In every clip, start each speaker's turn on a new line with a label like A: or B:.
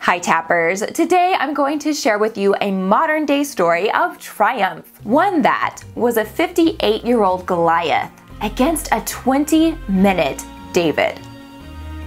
A: Hi tappers! Today I'm going to share with you a modern day story of triumph. One that was a 58-year-old Goliath against a 20-minute David.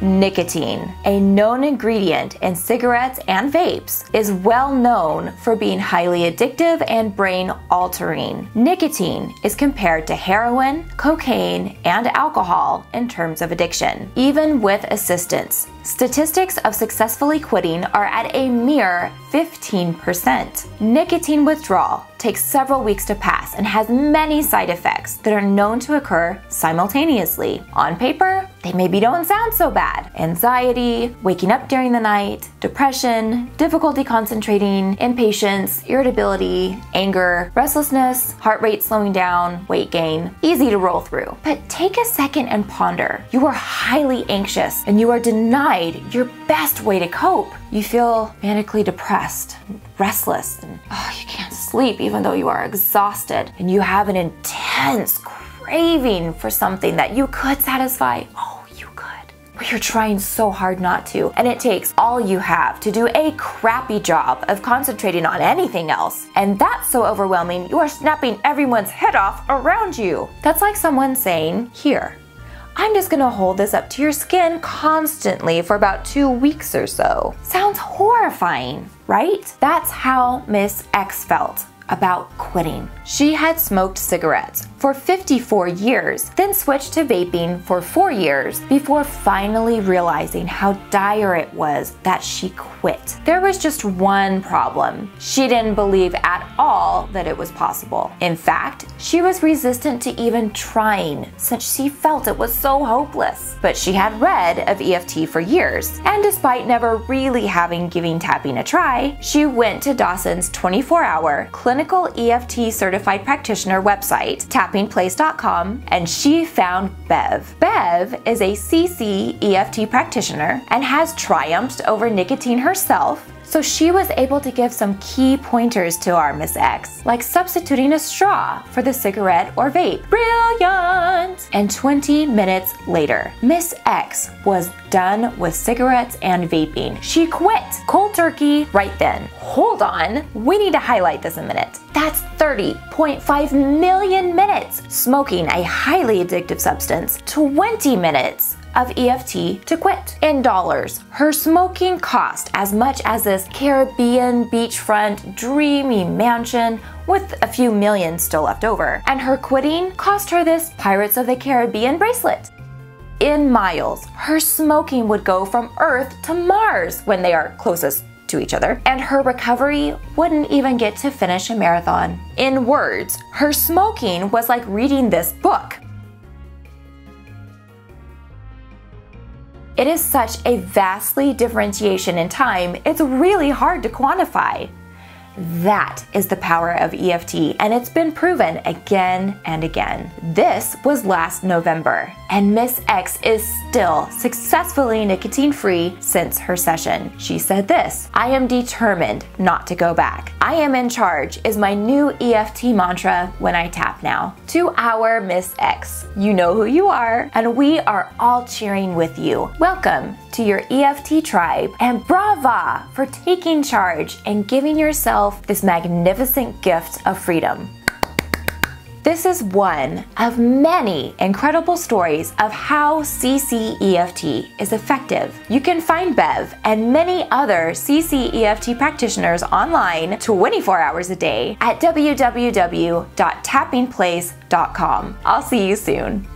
A: Nicotine, a known ingredient in cigarettes and vapes, is well known for being highly addictive and brain-altering. Nicotine is compared to heroin, cocaine, and alcohol in terms of addiction, even with assistance. Statistics of successfully quitting are at a mere 15%. Nicotine withdrawal takes several weeks to pass and has many side effects that are known to occur simultaneously. On paper, they maybe don't sound so bad. Anxiety, waking up during the night, depression, difficulty concentrating, impatience, irritability, anger, restlessness, heart rate slowing down, weight gain. Easy to roll through. But take a second and ponder. You are highly anxious and you are denied your best way to cope. You feel manically depressed, restless, and you can't sleep even though you are exhausted, and you have an intense craving for something that you could satisfy. You could. But you're trying so hard not to, and it takes all you have to do a crappy job of concentrating on anything else. And that's so overwhelming, you are snapping everyone's head off around you. That's like someone saying, "Here, I'm just gonna hold this up to your skin constantly for about 2 weeks or so." Sounds horrifying, right? That's how Miss X felt about quitting. She had smoked cigarettes for 54 years, then switched to vaping for 4 years before finally realizing how dire it was that she quit. There was just one problem. She didn't believe at all that it was possible. In fact, she was resistant to even trying since she felt it was so hopeless. But she had read of EFT for years, and despite never really having given tapping a try, she went to Dawson's 24-hour clinical EFT certified practitioner website, tappingplace.com, and she found Bev. Bev is a CC EFT practitioner and has triumphed over nicotine herself, so she was able to give some key pointers to our Miss X, like substituting a straw for the cigarette or vape. Brilliant! And 20 minutes later, Miss X was done with cigarettes and vaping. She quit cold turkey right then. Hold on, we need to highlight this a minute. That's 30.5 million minutes smoking a highly addictive substance, 20 minutes of EFT to quit. In dollars, her smoking cost as much as this Caribbean beachfront dreamy mansion with a few million still left over, and her quitting cost her this Pirates of the Caribbean bracelet. In miles, her smoking would go from Earth to Mars when they are closest to each other, and her recovery wouldn't even get to finish a marathon. In words, her smoking was like reading this book. It is such a vastly differentiation in time, it's really hard to quantify. That is the power of EFT, and it's been proven again and again. This was last November, and Miss X is still successfully nicotine-free since her session. She said this: "I am determined not to go back. I am in charge" is my new EFT mantra when I tap now. To our Miss X, you know who you are, and we are all cheering with you. Welcome to your EFT tribe, and brava for taking charge and giving yourself this magnificent gift of freedom. This is one of many incredible stories of how CC EFT is effective. You can find Bev and many other CC EFT practitioners online 24 hours a day at www.tappingplace.com. I'll see you soon.